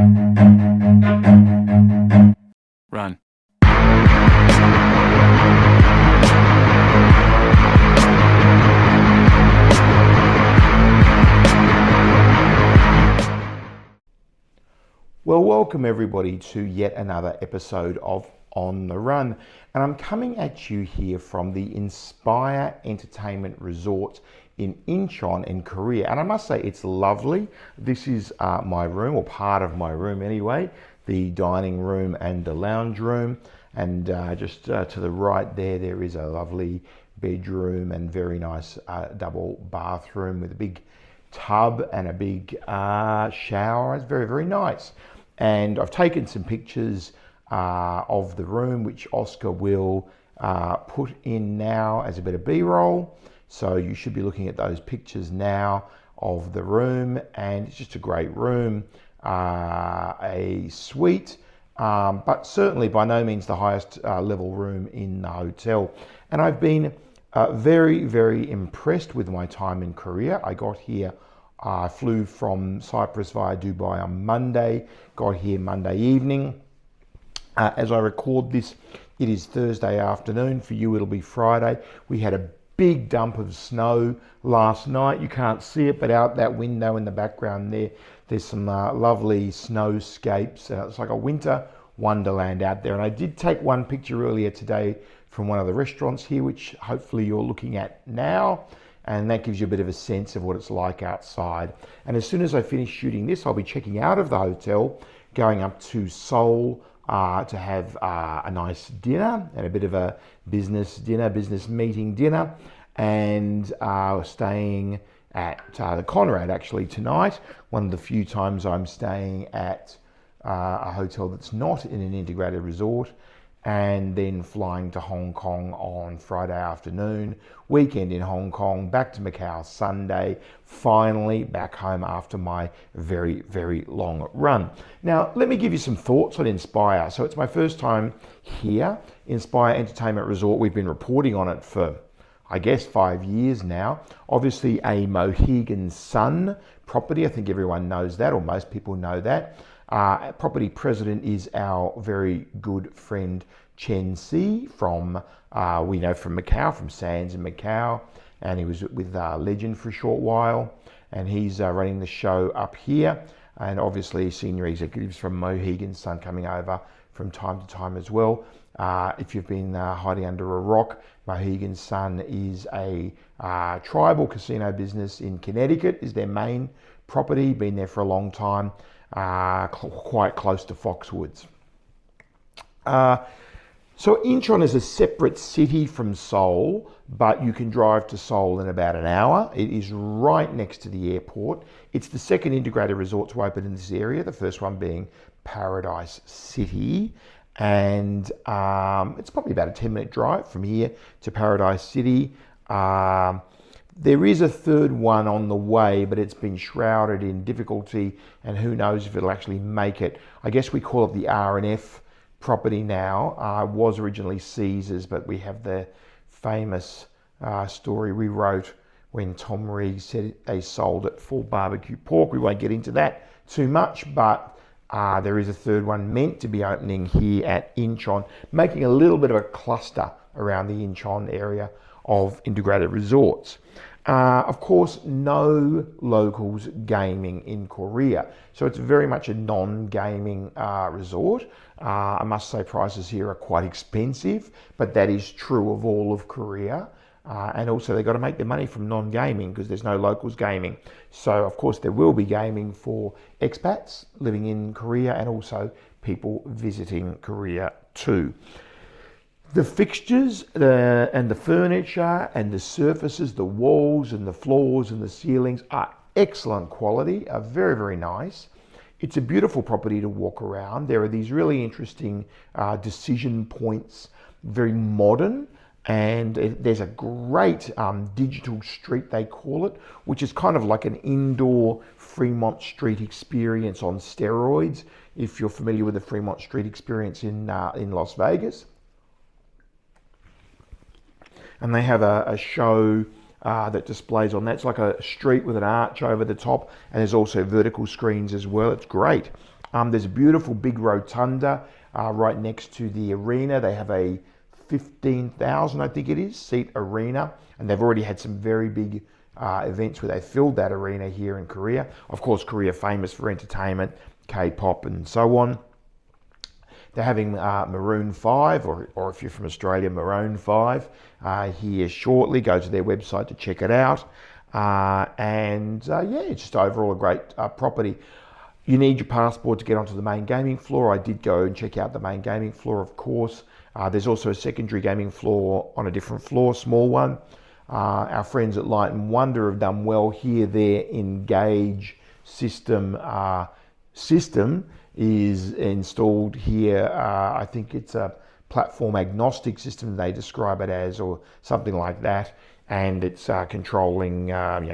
Run. Well, welcome everybody to yet another episode of On the Run. And I'm coming at you here from the Inspire Entertainment Resort in Incheon in Korea. And I must say it's lovely. This is my room, or part of my room anyway, the dining room and the lounge room. And just to the right there is a lovely bedroom and very nice double bathroom with a big tub and a big shower. It's very, very nice. And I've taken some pictures of the room, which Oscar will put in now as a bit of B-roll. So you should be looking at those pictures now of the room, and it's just a great room, a suite, but certainly by no means the highest level room in the hotel. And I've been very, very impressed with my time in Korea. I got here, I flew from Cyprus via Dubai on Monday, got here Monday evening. As I record this, it is Thursday afternoon. For you, it'll be Friday. We had a big dump of snow last night. You can't see it, but out that window in the background there's some lovely snowscapes. It's like a winter wonderland out there. And I did take one picture earlier today from one of the restaurants here, which hopefully you're looking at now. And that gives you a bit of a sense of what it's like outside. And as soon as I finish shooting this, I'll be checking out of the hotel, going up to Seoul to have a nice dinner and a bit of a business meeting dinner, and staying at the Conrad actually tonight. One of the few times I'm staying at a hotel that's not in an integrated resort. And then flying to Hong Kong on Friday afternoon, weekend in Hong Kong, back to Macau Sunday, finally back home after my very, very long run. Now, let me give you some thoughts on Inspire. So it's my first time here, Inspire Entertainment Resort. We've been reporting on it for, I guess, 5 years now. Obviously a Mohegan Sun property. I think everyone knows that, or most people know that. Property president is our very good friend Chen Si from, we know from Macau, from Sands in Macau, and he was with Legend for a short while, and he's running the show up here, and obviously senior executives from Mohegan Sun coming over from time to time as well. If you've been hiding under a rock, Mohegan Sun is a tribal casino business in Connecticut, is their main property, been there for a long time. Quite close to Foxwoods. So Incheon is a separate city from Seoul, but you can drive to Seoul in about an hour. It is right next to the airport. It's the second integrated resort to open in this area, the first one being Paradise City. And it's probably about a 10-minute drive from here to Paradise City. There is a third one on the way, but it's been shrouded in difficulty, and who knows if it'll actually make it. I guess we call it the R&F property now. It was originally Caesars, but we have the famous story we wrote when Tom Rees said they sold it for barbecue pork. We won't get into that too much, but there is a third one meant to be opening here at Incheon, making a little bit of a cluster around the Incheon area of integrated resorts. Of course, no locals gaming in Korea, so it's very much a non-gaming resort. I must say prices here are quite expensive, but that is true of all of Korea. And also they've got to make their money from non-gaming because there's no locals gaming. So of course there will be gaming for expats living in Korea and also people visiting Korea too. The fixtures and the furniture and the surfaces, the walls and the floors and the ceilings are excellent quality, are very, very nice. It's a beautiful property to walk around. There are these really interesting decision points, very modern, and there's a great digital street, they call it, which is kind of like an indoor Fremont Street experience on steroids, if you're familiar with the Fremont Street experience in Las Vegas. And they have a show that displays on that. It's like a street with an arch over the top, and there's also vertical screens as well. It's great. There's a beautiful big rotunda right next to the arena. They have a 15,000, I think it is, seat arena, and they've already had some very big events where they filled that arena here in Korea. Of course, Korea famous for entertainment, K-pop and so on. They're having Maroon 5, or if you're from Australia, Maroon 5, here shortly. Go to their website to check it out. Yeah, it's just overall a great property. You need your passport to get onto the main gaming floor. I did go and check out the main gaming floor, of course. There's also a secondary gaming floor on a different floor, small one. Our friends at Light and Wonder have done well here. Their Engage system is installed here. I think it's a platform agnostic system they describe it as, or something like that. And it's controlling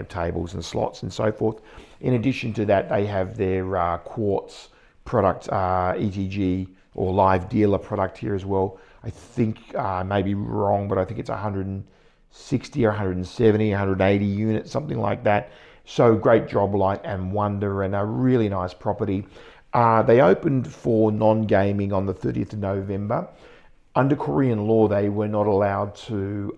tables and slots and so forth. In addition to that, they have their Quartz product, ETG or live dealer product here as well. I think, I may be wrong, but I think it's 160 or 170, 180 units, something like that. So great job, Light and Wonder, and a really nice property. They opened for non-gaming on the 30th of November. Under Korean law, they were not allowed to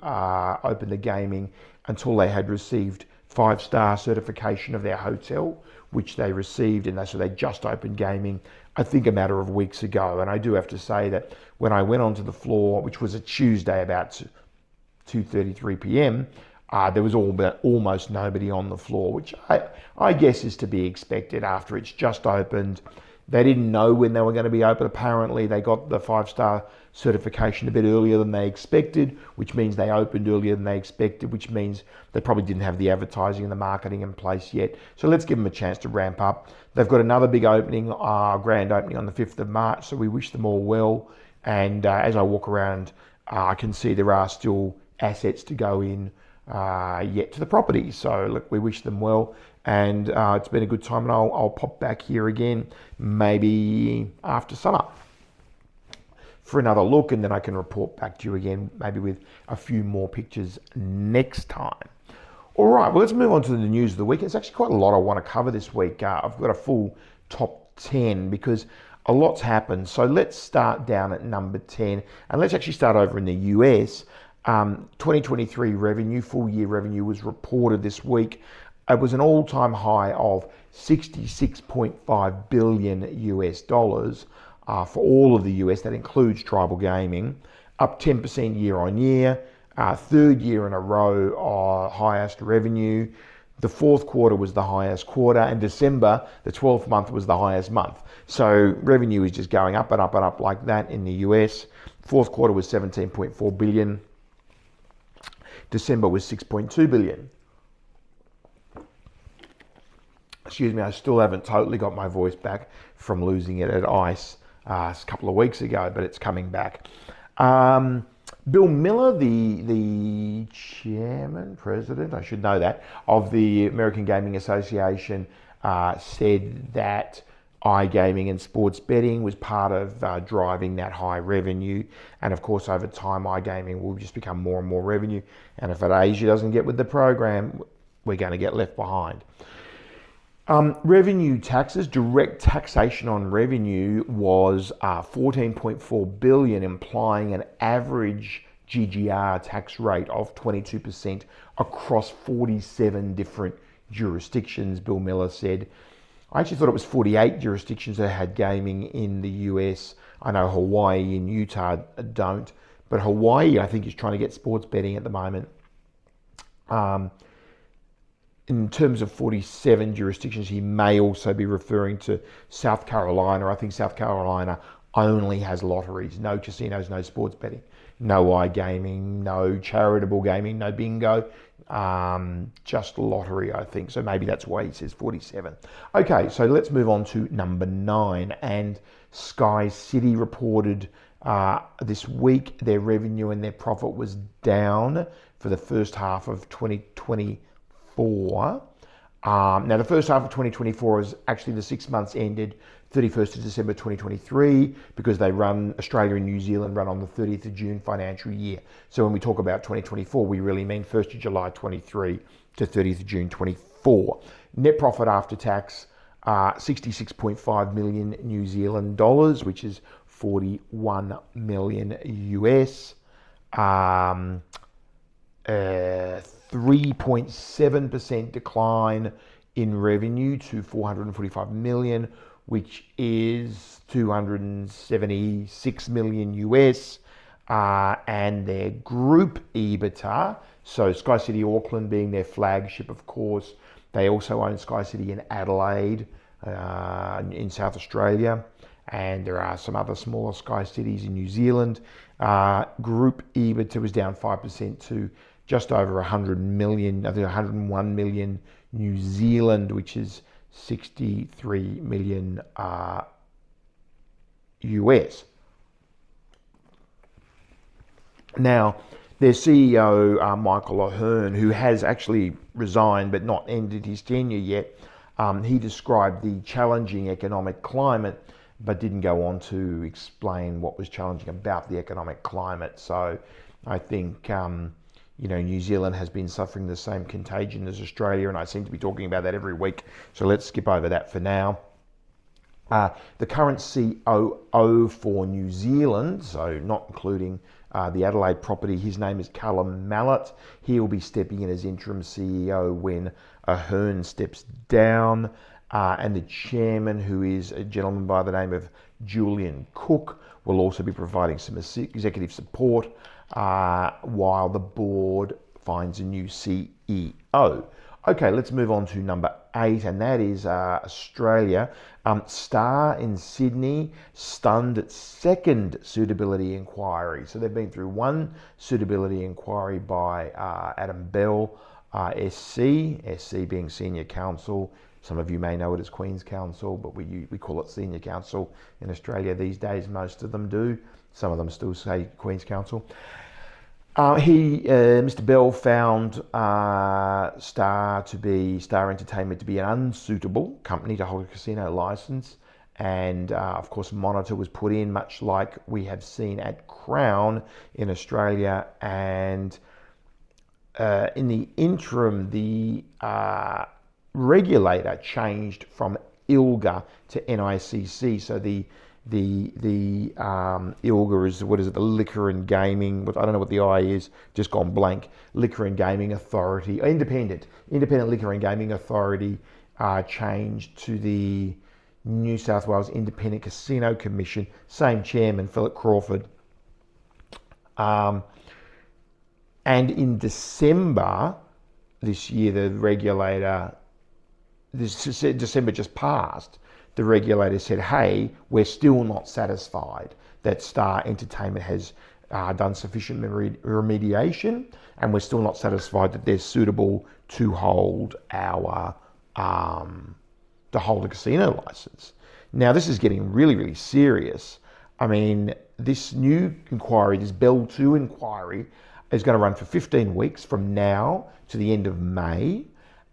open the gaming until they had received 5-star certification of their hotel, which they received, and so they just opened gaming, I think, a matter of weeks ago. And I do have to say that when I went onto the floor, which was a Tuesday about 2:33 p.m., there was almost nobody on the floor, which I guess is to be expected after it's just opened. They didn't know when they were going to be open. Apparently, they got the 5-star certification a bit earlier than they expected, which means they opened earlier than they expected, which means they probably didn't have the advertising and the marketing in place yet. So let's give them a chance to ramp up. They've got another big opening, grand opening on the 5th of March, so we wish them all well. And as I walk around, I can see there are still assets to go in yet to the property. So look, we wish them well, and it's been a good time, and I'll pop back here again maybe after summer for another look, and then I can report back to you again maybe with a few more pictures next time. All right, well, let's move on to the news of the week. It's actually quite a lot I want to cover this week. I've got a full top 10 because a lot's happened. So let's start down at number 10, and let's actually start over in the US. 2023 revenue, full year revenue, was reported this week. It was an all-time high of $66.5 billion US dollars for all of the US. That includes tribal gaming, up 10% year on year, third year in a row, highest revenue. The fourth quarter was the highest quarter, and December, the 12th month, was the highest month. So revenue is just going up and up and up like that in the US. Fourth quarter was 17.4 billion. December was 6.2 billion. Excuse me, I still haven't totally got my voice back from losing it at ICE a couple of weeks ago, but it's coming back. Bill Miller, the chairman, president, I should know that, of the American Gaming Association, said that iGaming and sports betting was part of driving that high revenue. And of course, over time, iGaming will just become more and more revenue. And if Asia doesn't get with the program, we're going to get left behind. Revenue taxes, direct taxation on revenue was 14.4 billion, implying an average GGR tax rate of 22% across 47 different jurisdictions, Bill Miller said. I actually thought it was 48 jurisdictions that had gaming in the US. I know Hawaii and Utah don't, but Hawaii, I think, is trying to get sports betting at the moment. In terms of 47 jurisdictions, he may also be referring to South Carolina. I think South Carolina only has lotteries, no casinos, no sports betting, no iGaming, no charitable gaming, no bingo, just lottery, I think. So maybe that's why he says 47. Okay, so let's move on to number 9. And SkyCity reported this week their revenue and their profit was down for the first half of 2024. Now, the first half of 2024 is actually the 6 months ended 31st of December 2023, because they run, Australia and New Zealand run on the 30th of June financial year. So when we talk about 2024, we really mean 1st of July 23 to 30th of June 24. Net profit after tax 66.5 million New Zealand dollars, which is 41 million US. 3.7% decline in revenue to 445 million, which is 276 million US. And their group EBITDA, so SkyCity Auckland being their flagship, of course. They also own SkyCity in Adelaide, in South Australia, and there are some other smaller SkyCities in New Zealand. Group EBITDA was down 5% to just over 100 million, I think 101 million New Zealand, which is 63 million US. Now, their CEO, Michael Ahern, who has actually resigned but not ended his tenure yet, he described the challenging economic climate but didn't go on to explain what was challenging about the economic climate. So I think, New Zealand has been suffering the same contagion as Australia, and I seem to be talking about that every week. So let's skip over that for now. The current COO for New Zealand, so not including the Adelaide property, his name is Callum Mallett. He will be stepping in as interim CEO when Ahern steps down. And the chairman, who is a gentleman by the name of Julian Cook, will also be providing some executive support while the board finds a new CEO. Okay, let's move on to number 8, and that is Australia. Star in Sydney stunned its second suitability inquiry. So they've been through one suitability inquiry by Adam Bell, SC being senior counsel. Some of you may know it as Queen's Counsel, but we call it Senior Counsel in Australia these days. Most of them do. Some of them still say Queen's Counsel. Mr. Bell found Star Entertainment to be an unsuitable company to hold a casino license, and of course Monitor was put in, much like we have seen at Crown in Australia. And in the interim, the regulator changed from ILGA to NICC. So the ILGA is, the Liquor and Gaming, I don't know what the I is, just gone blank. Liquor and Gaming Authority, Independent Liquor and Gaming Authority, changed to the New South Wales Independent Casino Commission, same chairman, Philip Crawford. And in December this year, the regulator, December just passed, the regulator said, hey, we're still not satisfied that Star Entertainment has done sufficient remediation, and we're still not satisfied that they're suitable to hold a casino license. Now, this is getting really, really serious. I mean, this new inquiry, this Bell 2 inquiry, is going to run for 15 weeks from now to the end of May.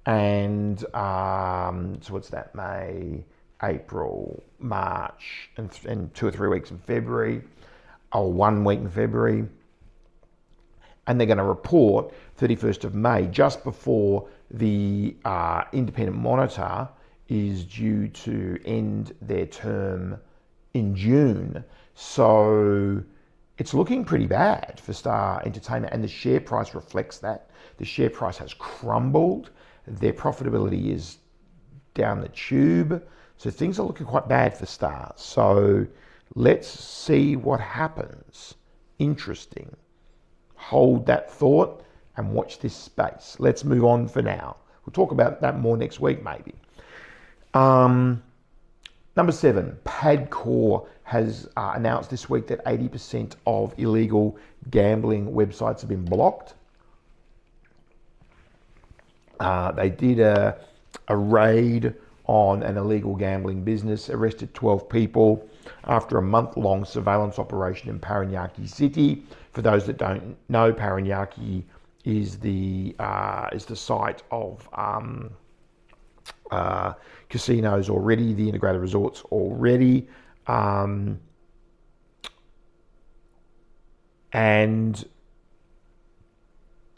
And so what's that? May, April, March, and 2 or 3 weeks in February, or 1 week in February. And they're going to report 31st of May, just before the independent monitor is due to end their term in June. So it's looking pretty bad for Star Entertainment, and the share price reflects that. The share price has crumbled. Their profitability is down the tube. So things are looking quite bad for Star. So let's see what happens. Interesting. Hold that thought and watch this space. Let's move on for now. We'll talk about that more next week, maybe. Number 7, PAGCOR has announced this week that 80% of illegal gambling websites have been blocked. They did a raid on an illegal gambling business, arrested 12 people after a month-long surveillance operation in Paranaque City. For those that don't know, Paranaque is the site of casinos already, the integrated resorts already, and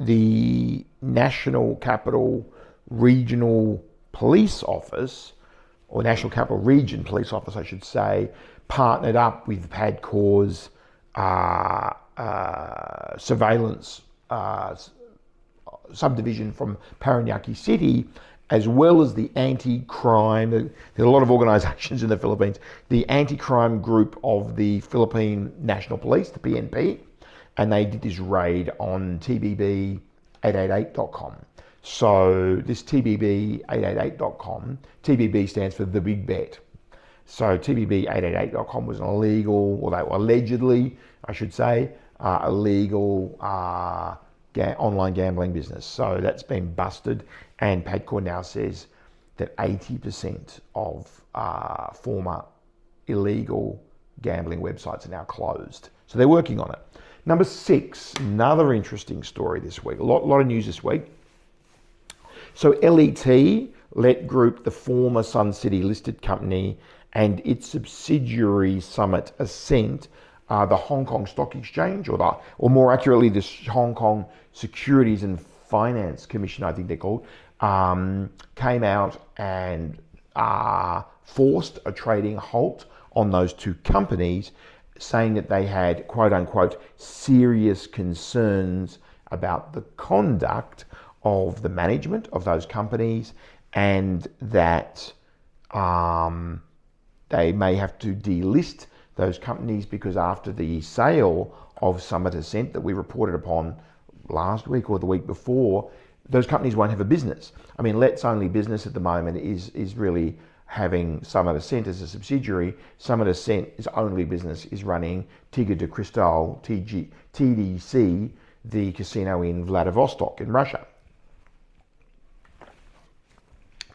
the National Capital Regional Police Office or National Capital Region Police Office, I should say, partnered up with PAGCOR's surveillance subdivision from Paranaque City, as well as the anti-crime. There are a lot of organisations in the Philippines. The anti-crime group of the Philippine National Police, the PNP, and they did this raid on TBB888.com. So this TBB888.com, TBB stands for The Big Bet. So TBB888.com was an illegal, or they were allegedly, I should say, illegal online gambling business. So that's been busted, and PAGCOR now says that 80% of former illegal gambling websites are now closed. So they're working on it. Number 6, another interesting story this week. A lot of news this week. So Llet Group, the former SunCity listed company, and its subsidiary Summit Ascent, the Hong Kong Stock Exchange, or more accurately, the Hong Kong Securities and Finance Commission, I think they're called, came out and forced a trading halt on those two companies, saying that they had, quote unquote, serious concerns about the conduct of the management of those companies, and that they may have to delist those companies, because after the sale of Summit Ascent that we reported upon last week or the week before, those companies won't have a business. I mean, Let's only business at the moment is really having Summit Ascent as a subsidiary. Summit Ascent's only business is running Tigre de Cristal, TDC, the casino in Vladivostok in Russia.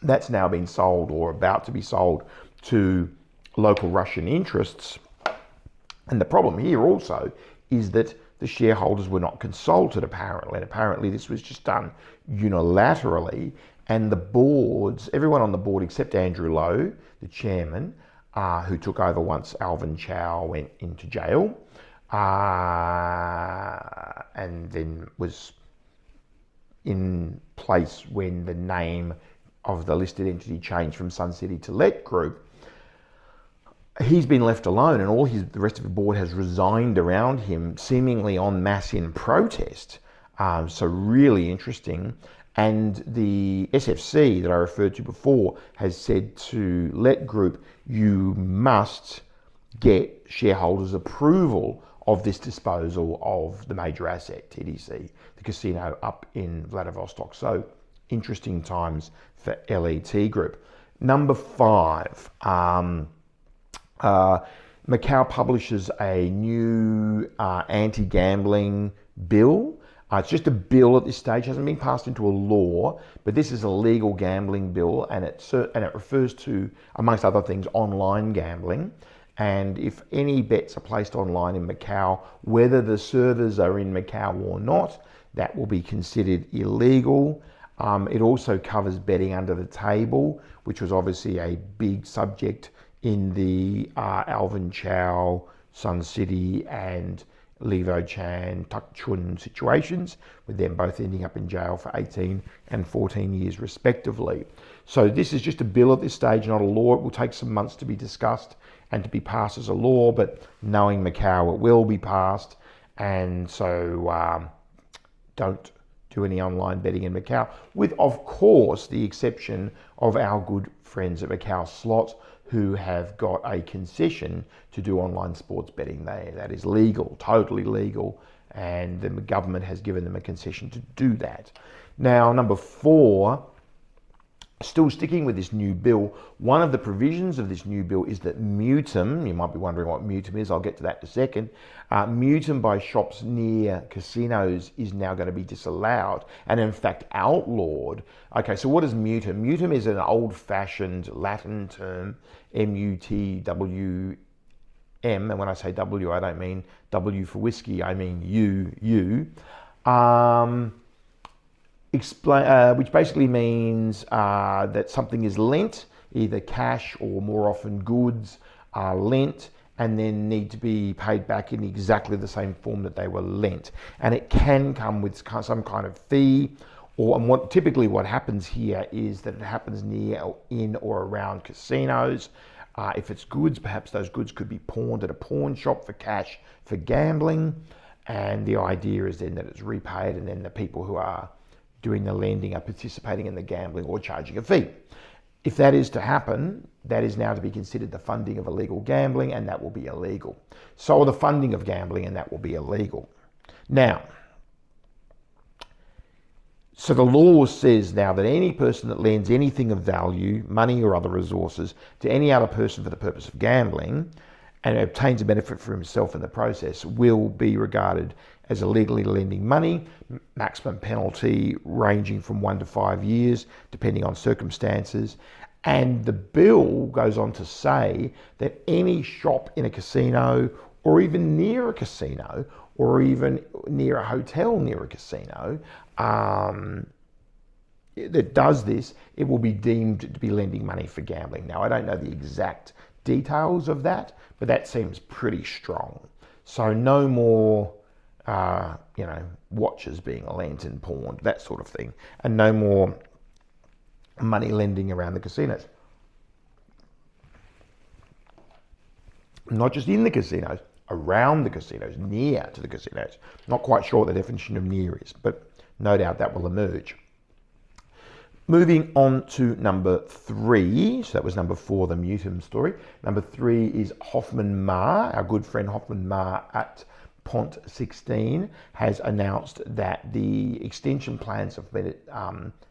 That's now been sold, or about to be sold, to local Russian interests. And the problem here also is that the shareholders were not consulted, apparently. And apparently this was just done unilaterally. And the boards, everyone on the board except Andrew Lowe, the chairman, who took over once Alvin Chow went into jail, and then was in place when the name of the listed entity changed from SunCity to Llet Group. He's been left alone, and the rest of the board has resigned around him, seemingly en masse in protest. So really interesting. And the SFC that I referred to before has said to Llet Group, you must get shareholders' approval of this disposal of the major asset, TDC, the casino up in Vladivostok. So interesting times for Llet Group. Number 5, Macau publishes a new anti-gambling bill. It's just a bill at this stage, hasn't been passed into a law, but this is a legal gambling bill, and it refers to, amongst other things, online gambling. And if any bets are placed online in Macau, whether the servers are in Macau or not, that will be considered illegal. It also covers betting under the table, which was obviously a big subject in the Alvin Chow, SunCity, and Levo Chan, Tuk Chun situations, with them both ending up in jail for 18 and 14 years respectively. So this is just a bill at this stage, not a law. It will take some months to be discussed and to be passed as a law, but knowing Macau, it will be passed. And so don't do any online betting in Macau, with, of course, the exception of our good friends at Macau Slots, who have got a concession to do online sports betting. That is legal, totally legal, and the government has given them a concession to do that. Now, number 4, still sticking with this new bill, one of the provisions of this new bill is that mutum, you might be wondering what mutum is, I'll get to that in a second, mutum by shops near casinos is now going to be disallowed, and in fact outlawed. Okay, so what is mutum? Mutum is an old-fashioned Latin term, M-U-T-W-M, and when I say W, I don't mean W for whiskey, I mean U. Which basically means that something is lent, either cash or more often goods are lent, and then need to be paid back in exactly the same form that they were lent. And it can come with some kind of fee, and typically what happens here is that it happens near, in or around casinos. If it's goods, perhaps those goods could be pawned at a pawn shop for cash for gambling. And the idea is then that it's repaid, and then the people who are doing the lending are participating in the gambling or charging a fee. If that is to happen, that is now to be considered the funding of illegal gambling, and that will be illegal. So the funding of gambling, and that will be illegal. Now, so the law says now that any person that lends anything of value, money or other resources, to any other person for the purpose of gambling, and obtains a benefit for himself in the process, will be regarded as illegally lending money. Maximum penalty ranging from 1 to 5 years, depending on circumstances. And the bill goes on to say that any shop in a casino, or even near a casino, or even near a hotel near a casino, that does this, it will be deemed to be lending money for gambling. Now, I don't know the exact details of that, but that seems pretty strong. So no more, watches being lent and pawned, that sort of thing, and no more money lending around the casinos. Not just in the casinos, around the casinos, near to the casinos. Not quite sure what the definition of near is, but no doubt that will emerge. Moving on to number 3, so that was number 4, the Mutum story. Number 3 is Hoffman Ma. Our good friend Hoffman Ma at Ponte 16 has announced that the extension plans have been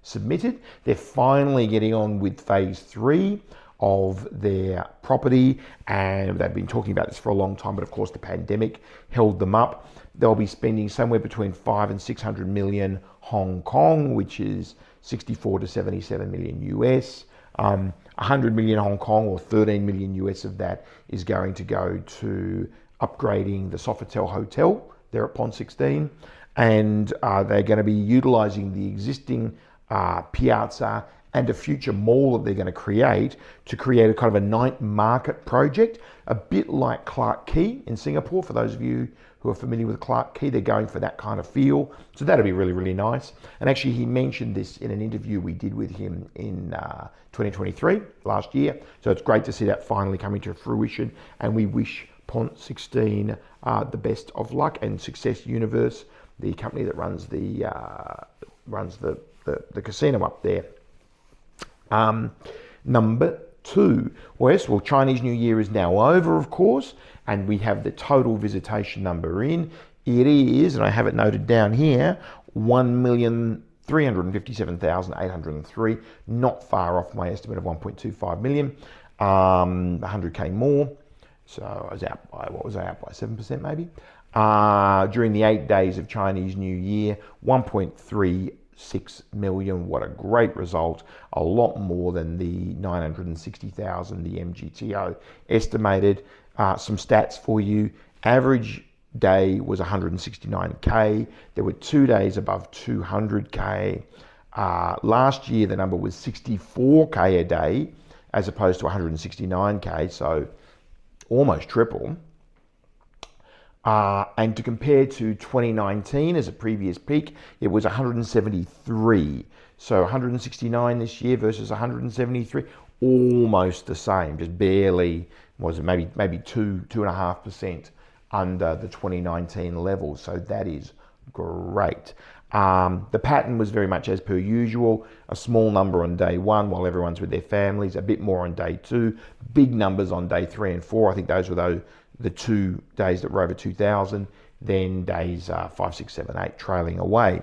submitted. They're finally getting on with phase 3 of their property, and they've been talking about this for a long time, but of course the pandemic held them up. They'll be spending somewhere between 5 and 600 million Hong Kong, which is 64 to 77 million US. 100 million Hong Kong, or 13 million US of that, is going to go to upgrading the Sofitel Hotel there at Ponte 16. And they're going to be utilizing the existing piazza and a future mall that they're going to create a kind of a night market project, a bit like Clarke Quay in Singapore. For those of you who are familiar with Clarke Quay, they're going for that kind of feel. So that'll be really, really nice. And actually, he mentioned this in an interview we did with him in 2023, last year. So it's great to see that finally coming to fruition. And we wish Ponte 16 the best of luck, and Success Universe, the company that runs the casino up there. Number 2, well, Chinese New Year is now over, of course, and we have the total visitation number in. It is, and I have it noted down here, 1,357,803, not far off my estimate of 1.25 million, 100k more. So I was out by, what was I out by, 7% maybe? During the 8 days of Chinese New Year, 1.36 million. What a great result. A lot more than the 960,000 the MGTO estimated. Some stats for you. Average day was 169k. There were 2 days above 200k. Last year the number was 64k a day as opposed to 169k, so almost triple. And to compare to 2019 as a previous peak, it was 173. So 169 this year versus 173, almost the same, just barely, was it maybe 2.5% under the 2019 level. So that is great. The pattern was very much as per usual, a small number on day 1 while everyone's with their families, a bit more on day 2, big numbers on day 3 and 4. I think those were the 2 days that were over 2,000, then days 5, 6, 7, 8 trailing away.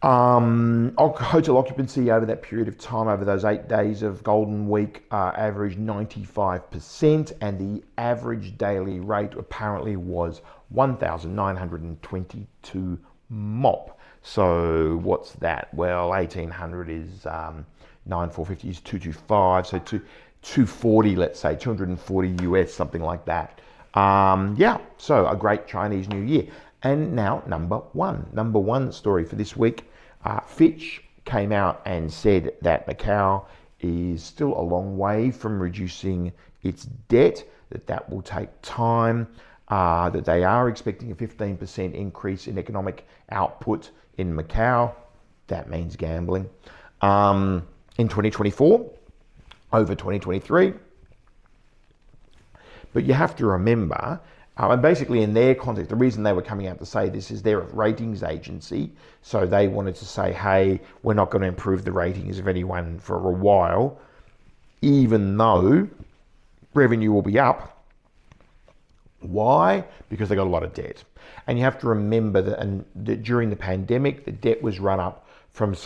Hotel occupancy over that period of time, over those 8 days of Golden Week, averaged 95%, and the average daily rate apparently was 1,922 mop. So what's that? Well, 1,800 is 9,450 is 225, so 240, let's say 240 US, something like that. So a great Chinese New Year. And now number one story for this week. Fitch came out and said that Macau is still a long way from reducing its debt, that will take time, that they are expecting a 15% increase in economic output in Macau. that means gambling. In 2024, over 2023. But you have to remember, and basically in their context, the reason they were coming out to say this is they're a ratings agency. So they wanted to say, hey, we're not going to improve the ratings of anyone for a while, even though revenue will be up. Why? Because they got a lot of debt. And you have to remember that during the pandemic, the debt was run up from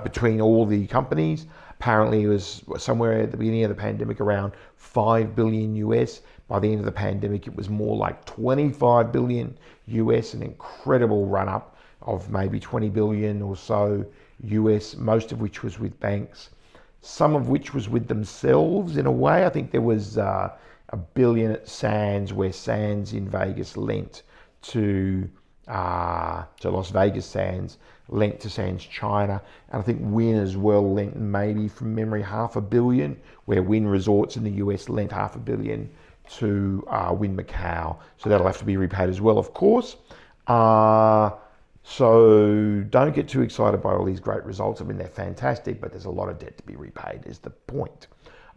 between all the companies. Apparently it was somewhere at the beginning of the pandemic around 5 billion US. By the end of the pandemic, it was more like 25 billion US, an incredible run up of maybe 20 billion or so US, most of which was with banks, some of which was with themselves in a way. I think there was a billion at Sands, where Sands in Vegas lent to Las Vegas Sands, lent to Sands China, and I think Wynn as well lent, maybe from memory, $500 million, where Wynn Resorts in the US lent $500 million to Wynn Macau. So that'll have to be repaid as well, of course. So don't get too excited by all these great results. I mean, they're fantastic, but there's a lot of debt to be repaid is the point.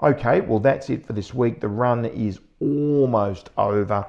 Okay, well, that's it for this week. The run is almost over.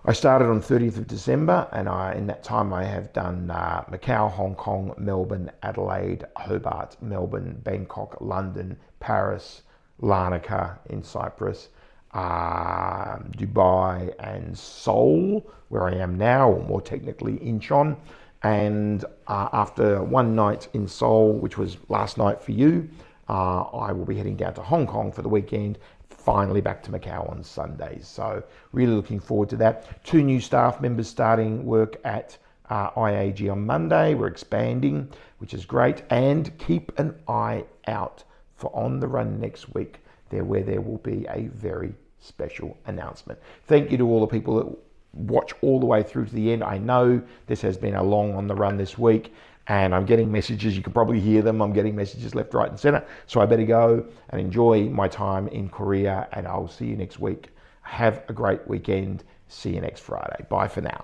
I started on 30th of December, and in that time I have done Macau, Hong Kong, Melbourne, Adelaide, Hobart, Melbourne, Bangkok, London, Paris, Larnaca in Cyprus, Dubai and Seoul, where I am now, or more technically Incheon. And after one night in Seoul, which was last night for you, I will be heading down to Hong Kong for the weekend, finally back to Macau on Sundays. So really looking forward to that. 2 new staff members starting work at IAG on Monday. We're expanding, which is great. And keep an eye out for On the Run next week, where there will be a very special announcement. Thank you to all the people that watch all the way through to the end. I know this has been a long On the Run this week, and I'm getting messages. You can probably hear them. I'm getting messages left, right, and center. So I better go and enjoy my time in Korea, and I'll see you next week. Have a great weekend. See you next Friday. Bye for now.